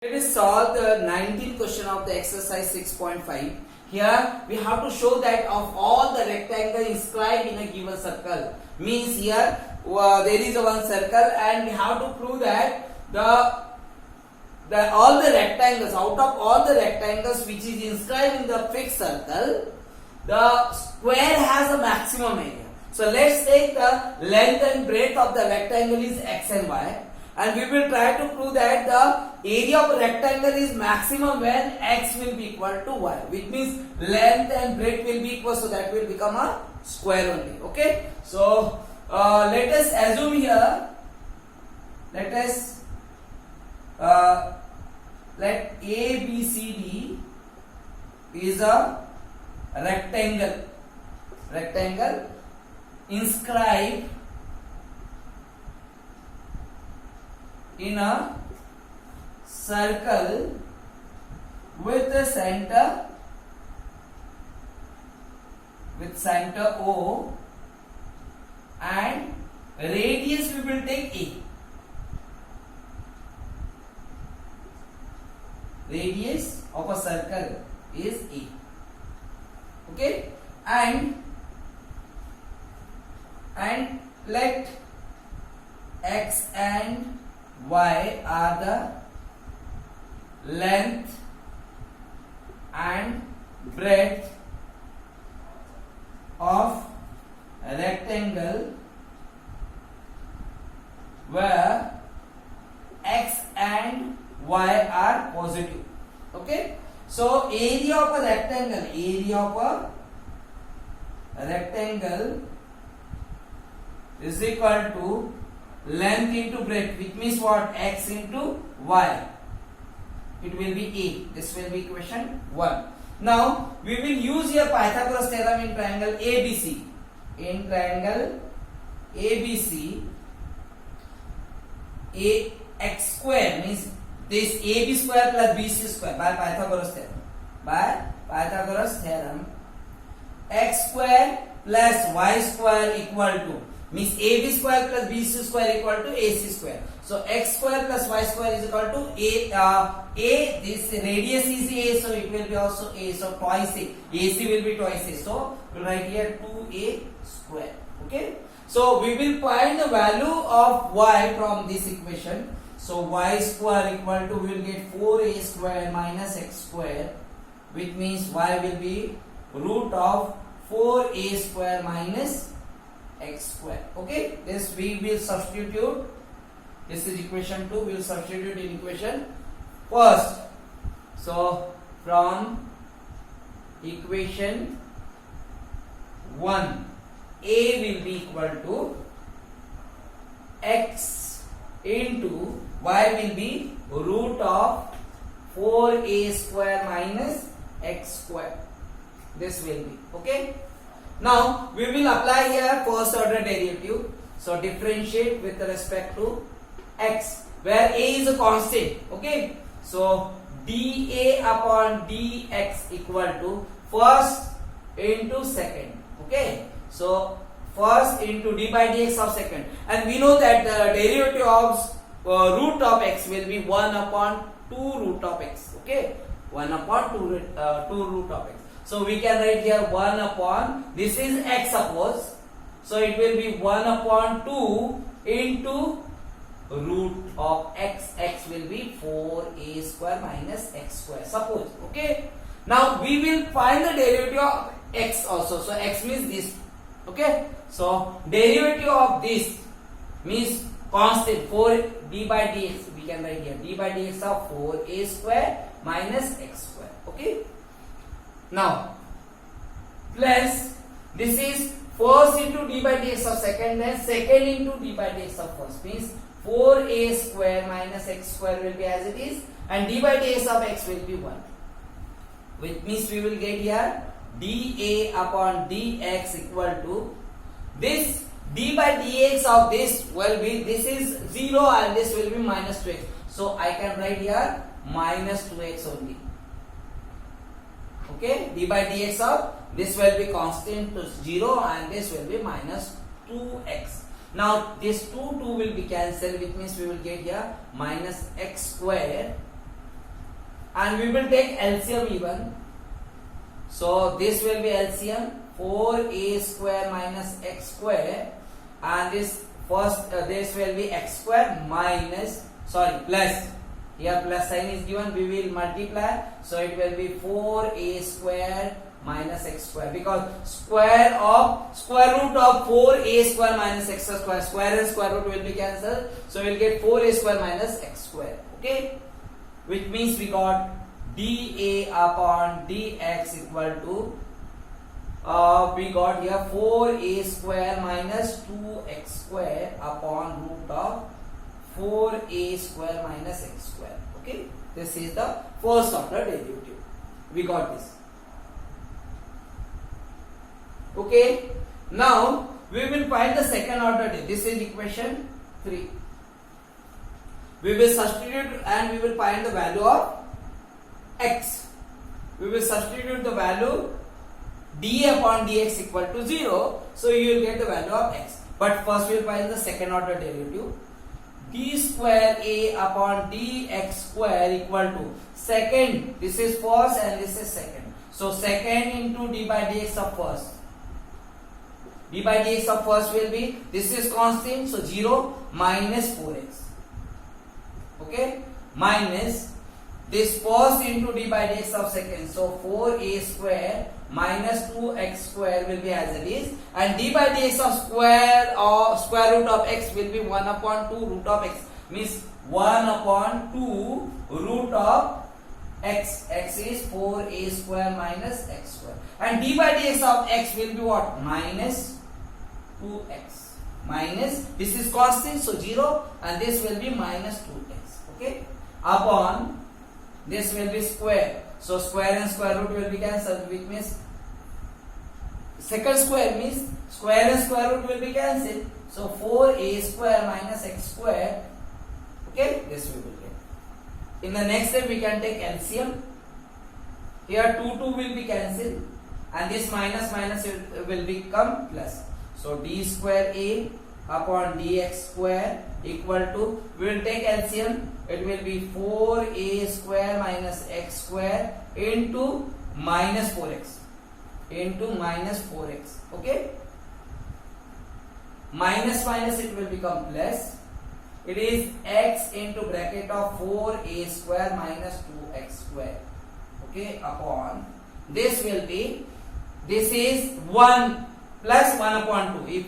Let us solve the 19th question of the exercise 6.5. Here we have to show that of all the rectangles inscribed in a given circle. Means here there is one circle and we have to prove that all the rectangles, out of all the rectangles which is inscribed in the fixed circle, the square has a maximum area. So let's take the length and breadth of the rectangle is x and y. And we will try to prove that the area of a rectangle is maximum when x will be equal to y, which means length and breadth will be equal, so that will become a square only. Okay, so let us assume here, let ABCD is a rectangle inscribed in a circle with the center O and radius we will take A. Radius of a circle is A. Okay, and let x and y are the length and breadth of a rectangle where x and y are positive. Okay, so area of a rectangle is equal to length into breadth, which means what? X into y. It will be A. This will be equation 1. Now we will use here Pythagoras theorem in triangle ABC. In triangle ABC, x square means this AB square plus BC square by Pythagoras theorem. X square plus y square equal to, means AB square plus BC square equal to AC square. So x square plus y square is equal to A. This radius is A, so it will be also A. So twice A. AC will be twice A. So we will write here 2A square. Okay. So we will find the value of y from this equation. So y square equal to, we will get 4A square minus x square, which means y will be root of 4A square minus x square. Okay, this we will substitute. This is equation 2. We will substitute in equation first. So from equation 1, A will be equal to x into y will be root of 4A square minus x square. This will be okay. Now we will apply here first order derivative. So differentiate with respect to x, where A is a constant. Okay, so dA upon dx equal to first into second. Okay, so first into d by dx of second, and we know that the derivative of root of x will be 1 upon 2 root of x. Okay, 1 upon 2 root of x. So we can write here 1 upon, this is x suppose, so it will be 1 upon 2 into root of x. X will be 4A square minus x square suppose. Okay, now we will find the derivative of x also. So x means this. Okay, so derivative of this means constant 4d by dx. We can write here d by dx of 4A square minus x square. Okay, now plus this is first into d by dx of second, then second into d by dx of first, means 4A square minus x square will be as it is, and d by dx of x will be 1, which means we will get here dA upon dx equal to this d by dx of this will be, this is 0 and this will be minus 2x. So I can write here minus 2x only. Okay, d by dx of this will be constant to 0 and this will be minus 2x. Now this 2 will be cancelled, which means we will get here minus x square and we will take LCM even. So this will be LCM 4a square minus x square, and this first this will be x square minus plus. Here plus sign is given, we will multiply, so it will be 4a square minus x square, because square root of 4a square minus x square, square and square root will be cancelled, so we'll get 4a square minus x square. Okay, which means we got dA upon dx equal to we got here 4a square minus 2x square upon root of 4a square minus x square. Okay, this is the first order derivative. We got this. Okay, now we will find the second order derivative. This is equation 3. We will substitute and we will find the value of x. We will substitute the value dA upon dx equal to 0. So you will get the value of x. But first we will find the second order derivative. D square A upon dx square equal to second. This is first and this is second. So second into d by dx of first. D by dx of first will be, this is constant, so 0 minus 4x. Okay, minus this first into d by dx of second, so 4a square minus 2x square will be as it is, and d by dx of square root of x will be 1 upon 2 root of x, means 1 upon 2 root of x. X is 4a square minus x square, and d by dx of x will be what? Minus 2x. Minus, this is constant, so 0, and this will be minus 2x. Okay, upon this will be square, so square and square root will be cancelled, which means second square means square and square root will be cancelled, so 4a square minus x square. Okay, this we will get. In the next step we can take LCM. Here 2 will be cancelled, and this minus will become plus. So d square a upon dx square equal to, we will take LCM, it will be 4a square minus x square into minus 4x. Okay, minus it will become plus. It is x into bracket of 4a square minus 2x square. Okay, upon this will be, this is 1 plus 1 upon 2. If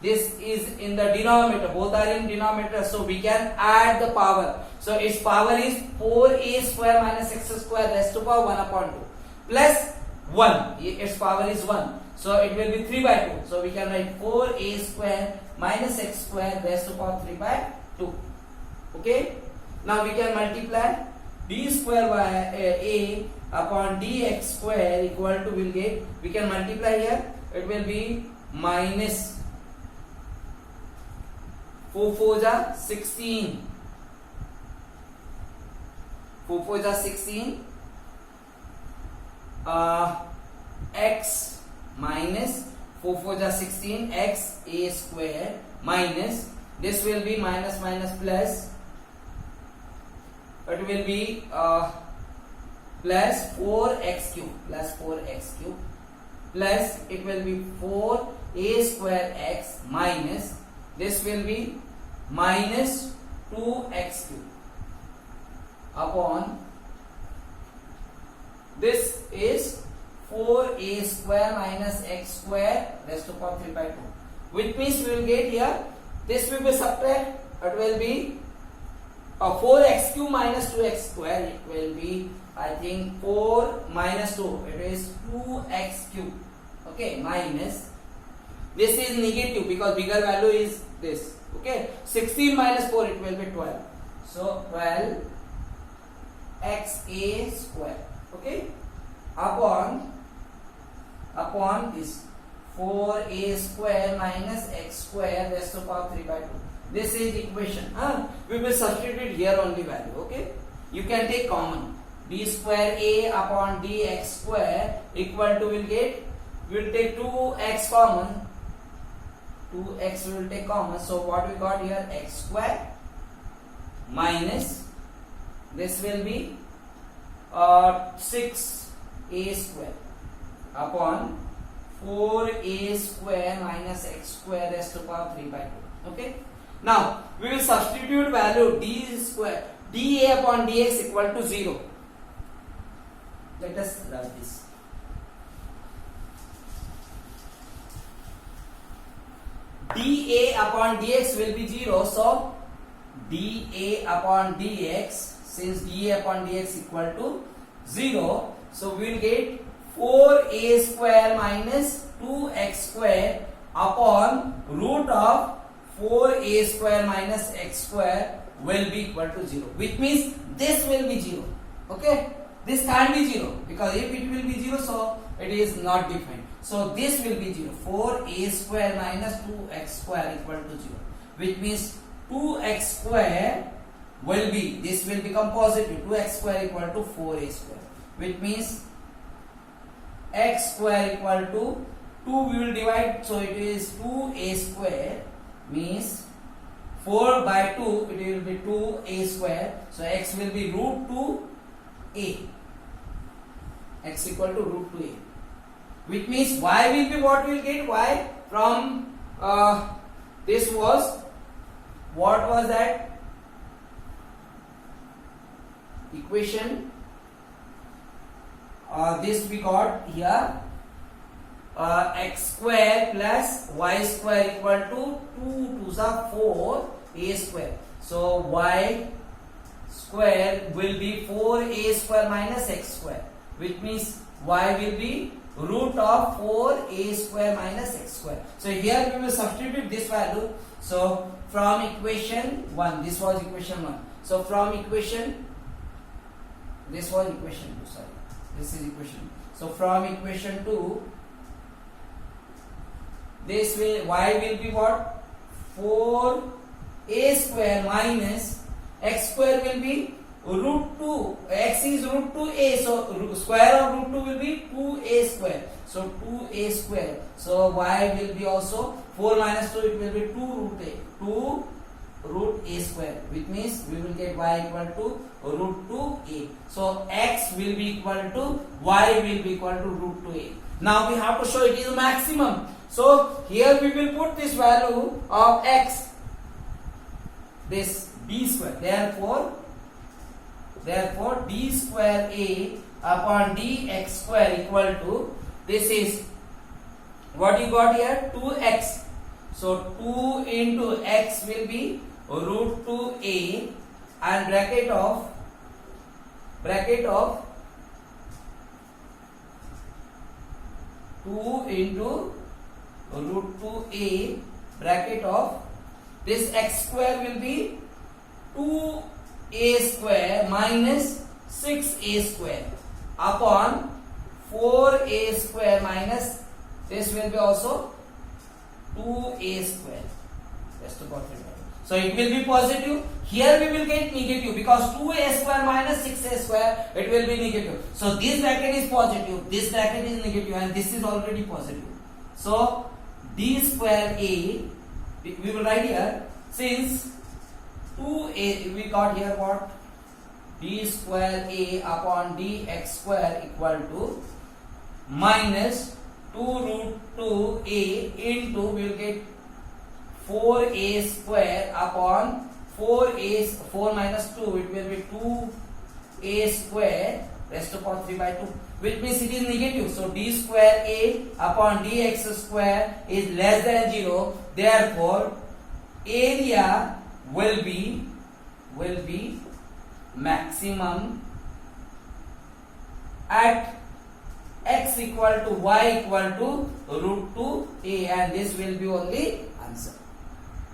this is in the denominator, both are in denominator, so we can add the power. So its power is 4a square minus x square raised to power 1 upon 2 plus 1. Its power is 1. So it will be 3 by 2. So we can write 4a square minus x square raised to power 3 by 2. Okay. Now we can multiply d square by a upon dx square equal to, will get, we can multiply here, it will be minus 4 4 are 16. 4 4 are 16. X minus 4 4 are 16 x a square minus, this will be minus plus, it will be plus 4x cube plus it will be 4a square x minus, this will be minus 2x cube upon, this is 4a square minus x square raised to power 3 by 2, which means we will get here, this will be subtract, it will be 4x cube minus 2x square, it will be, I think, 4 minus 2, it is 2x cube. Okay, minus, this is negative because bigger value is this. Okay, 16 minus 4, it will be 12. So 12 xa square. Okay, upon this 4a square minus x square raised to power 3 by 2. This is equation. We will substitute here only value. Okay, you can take common. D square a upon dx square equal to, will get, we will take 2x common. 2x we will take common. So what we got here, x square minus, this will be 6a square upon 4a square minus x square raised to power 3 by 2. Okay. Now we will substitute value d square dA upon dx equal to 0. Let us write this. dA upon dx will be 0, so dA upon dx, since dA upon dx equal to 0, so we will get 4a square minus 2x square upon root of 4a square minus x square will be equal to 0, which means this will be 0. Okay, this can't be 0, because if it will be 0, so it is not defined. So this will be 0. 4a square minus 2x square equal to 0, which means 2x square will be, this will become positive, 2x square equal to 4a square, which means x square equal to 2 we will divide, so it is 2a square, means 4 by 2 it will be 2a square, so x will be root 2a, x equal to root 2a, which means y will be what we will get, y from this was, what was that equation, this we got here, x square plus y square equal to 2 2s are 4 a square, so y square will be 4a square minus x square, which means y will be root of 4a square minus x square. So here we will substitute this value. So from equation 1, this was equation 1, so from equation, this was equation 2, sorry, this is equation, so from equation 2, this will, y will be what, 4a square minus x square will be root 2, x is root 2a, so square of root 2 will be 2a square, so 2a square, so y will be also 4 minus 2, it will be 2 root a square, which means we will get y equal to root 2a, so x will be equal to, y will be equal to root 2a. Now we have to show it is a maximum, so here we will put this value of x, this d square, therefore d square a upon dx square equal to, this is what you got here, 2x, so 2 into x will be root 2a and bracket of 2 into root 2a bracket of, this x square will be 2a square minus 6a square upon 4a square minus, this will be also 2a square. So it will be positive. Here we will get negative, because 2a square minus 6a square, it will be negative. So this bracket is positive, this bracket is negative, and this is already positive. So d square a, we will write here, since 2a, we got here what, d square a upon dx square equal to minus 2 root 2a into, we will get 4a square upon 4 minus 2, it will be 2a square raised to power 3 by 2, which means it is negative. So d square a upon dx square is less than 0, therefore area will be maximum at x equal to y equal to root 2a, and this will be only answer.